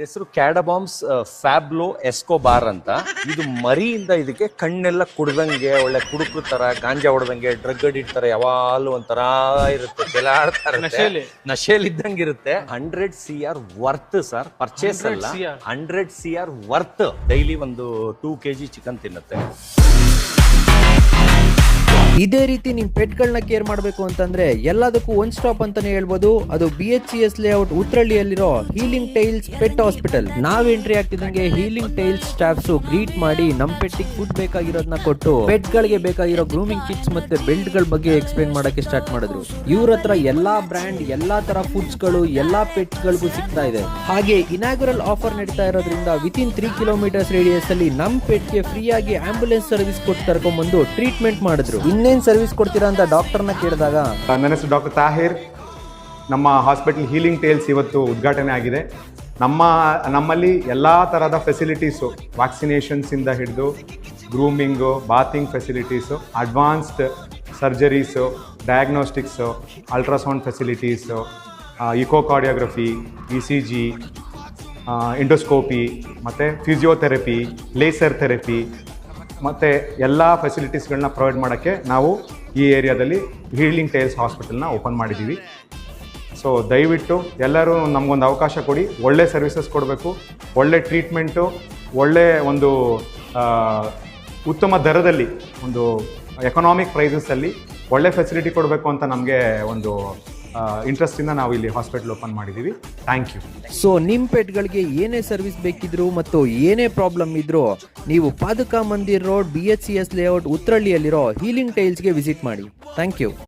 ಹೆಸರು ಕ್ಯಾಡಬಾಮ್ಸ್ ಫ್ಯಾಬ್ಲೋ ಎಸ್ಕೋಬಾರ್ ಅಂತ. ಇದು ಮರಿಯಿಂದ ಇದಕ್ಕೆ ಕಣ್ಣೆಲ್ಲ ಕುಡ್ದಂಗೆ, ಒಳ್ಳೆ ಕುಡುಕು ತರ, ಗಾಂಜಾ ಹೊಡೆದಂಗೆ, ಡ್ರಗ್ ಅಡಿಕ್ಟ್ ತರ ಯಾವಾಗಲೂ ಒಂಥರ ಇರುತ್ತೆ, ಕೆಲಾಡ್ತಾ ಇರುತ್ತೆ, ನಶೆಯಲ್ಲಿ ಇದ್ದಂಗೆ ಇರುತ್ತೆ. 100 CR ವರ್ತ್ ಸರ್, ಪರ್ಚೇಸ್ ಅಲ್ಲ, 100 CR ವರ್ತ್. ಡೈಲಿ ಒಂದು 2 kg ಚಿಕನ್ ತಿನ್ನುತ್ತೆ. ಇದೇ ರೀತಿ ನಿಮ್ ಪೆಟ್ಗಳನ್ನ ಕೇರ್ ಮಾಡಬೇಕು ಅಂತಂದ್ರೆ ಎಲ್ಲದಕ್ಕೂ ಒನ್ ಸ್ಟಾಪ್ ಅಂತಾನೆ ಹೇಳ್ಬೋದು. ಅದು BHCS ಲೇಔಟ್ ಉತ್ರಳ್ಳಿಯಲ್ಲಿರೋ ಹೀಲಿಂಗ್ ಟೈಲ್ಸ್ ಪೆಟ್ ಹಾಸ್ಪಿಟಲ್. ನಾವ್ ಎಂಟ್ರಿ ಆಗ್ತಿದಂಗೆ ಹೀಲಿಂಗ್ ಟೈಲ್ಸ್ ಸ್ಟಾಫ್ಸ್ ಗ್ರೀಟ್ ಮಾಡಿ ನಮ್ ಪೆಟ್ಟಿಗೆ ಫುಡ್ ಬೇಕಾಗಿರೋದನ್ನ ಕೊಟ್ಟು ಪೆಟ್ ಗಳಿಗೆ ಬೇಕಾಗಿರೋ ಗ್ರೂಮಿಂಗ್ ಕಿಟ್ಸ್ ಮತ್ತೆ ಬೆಲ್ಟ್ ಗಳ ಬಗ್ಗೆ ಎಕ್ಸ್ಪ್ಲೈನ್ ಮಾಡಕ್ಕೆ ಸ್ಟಾರ್ಟ್ ಮಾಡಿದ್ರು. ಇವ್ರ ಹತ್ರ ಎಲ್ಲಾ ಬ್ರ್ಯಾಂಡ್, ಎಲ್ಲಾ ತರ ಫುಡ್ಸ್ ಗಳು ಎಲ್ಲಾ ಪೆಟ್ಸ್ ಗಳಿಗೂ ಸಿಗ್ತಾ ಇದೆ. ಹಾಗೆ ಇನಾಗ್ರಲ್ ಆಫರ್ ನಡೀತಾ ಇರೋದ್ರಿಂದ ವಿತಿನ್ 3 ಕಿಲೋಮೀಟರ್ಸ್ ರೇಡಿಯಸ್ ಅಲ್ಲಿ ನಮ್ ಪೆಟ್ಗೆ ಫ್ರೀ ಆಗಿ ಆಂಬ್ಯುಲೆನ್ಸ್ ಸರ್ವಿಸ್ ಕೊಟ್ಟು ಕರ್ಕೊಂಡ್ಬಂದು ಟ್ರೀಟ್ಮೆಂಟ್ ಮಾಡಿದ್ರು. ಇನ್ನೇನ್ ಸರ್ವಿಸ್ ಕೊಡ್ತೀರಾ ಅಂತ ಡಾಕ್ಟರ್ನ ಕೇಳಿದಾಗ, ನನ್ನ ಹೆಸರು ಡಾಕ್ಟರ್ ತಾಹಿರ್. ನಮ್ಮ ಹಾಸ್ಪಿಟಲ್ ಹೀಲಿಂಗ್ ಟೇಲ್ಸ್ ಇವತ್ತು ಉದ್ಘಾಟನೆ ಆಗಿದೆ. ನಮ್ಮಲ್ಲಿ ಎಲ್ಲ ಥರದ ಫೆಸಿಲಿಟೀಸು, ವ್ಯಾಕ್ಸಿನೇಷನ್ಸಿಂದ ಹಿಡಿದು grooming, bathing facilities, advanced surgeries, diagnostics, ultrasound facilities, echocardiography, ECG, endoscopy, ಮತ್ತು ಫಿಸಿಯೋಥೆರಪಿ, ಲೇಸರ್ ಥೆರಪಿ, ಮತ್ತು ಎಲ್ಲ ಫೆಸಿಲಿಟೀಸ್ಗಳನ್ನ ಪ್ರೊವೈಡ್ ಮಾಡೋಕ್ಕೆ ನಾವು ಈ ಏರಿಯಾದಲ್ಲಿ ಹೀಲಿಂಗ್ ಟೈಲ್ಸ್ ಹಾಸ್ಪಿಟಲ್ನ ಓಪನ್ ಮಾಡಿದ್ದೀವಿ. ಸೊ ದಯವಿಟ್ಟು ಎಲ್ಲರೂ ನಮಗೊಂದು ಅವಕಾಶ ಕೊಡಿ. ಒಳ್ಳೆ ಸರ್ವಿಸಸ್ ಕೊಡಬೇಕು, ಒಳ್ಳೆ ಟ್ರೀಟ್ಮೆಂಟು, ಒಳ್ಳೆ ಒಂದು ಉತ್ತಮ ದರದಲ್ಲಿ, ಒಂದು ಎಕನಾಮಿಕ್ ಪ್ರೈಸಸಲ್ಲಿ ಒಳ್ಳೆ ಫೆಸಿಲಿಟಿ ಕೊಡಬೇಕು ಅಂತ ನಮಗೆ ಒಂದು ಇಂಟ್ರೆಸ್ಟಿಂದ ನಾವು ಇಲ್ಲಿ ಹಾಸ್ಪಿಟಲ್ ಓಪನ್ ಮಾಡಿದ್ದೀವಿ. Thank you. ಸೊ ನಿಮ್ ಪೆಟ್ಗಳಿಗೆ ಏನೇ ಸರ್ವಿಸ್ ಬೇಕಿದ್ರು ಮತ್ತು ಏನೇ ಪ್ರಾಬ್ಲಮ್ ಇದ್ರು ನೀವು Paduka Mandir road BHCS layout ಉತ್ರಳ್ಳಿಯಲ್ಲಿರೋ ಹೀಲಿಂಗ್ ಟೈಲ್ಸ್ಗೆ ವಿಸಿಟ್ ಮಾಡಿ. Thank you.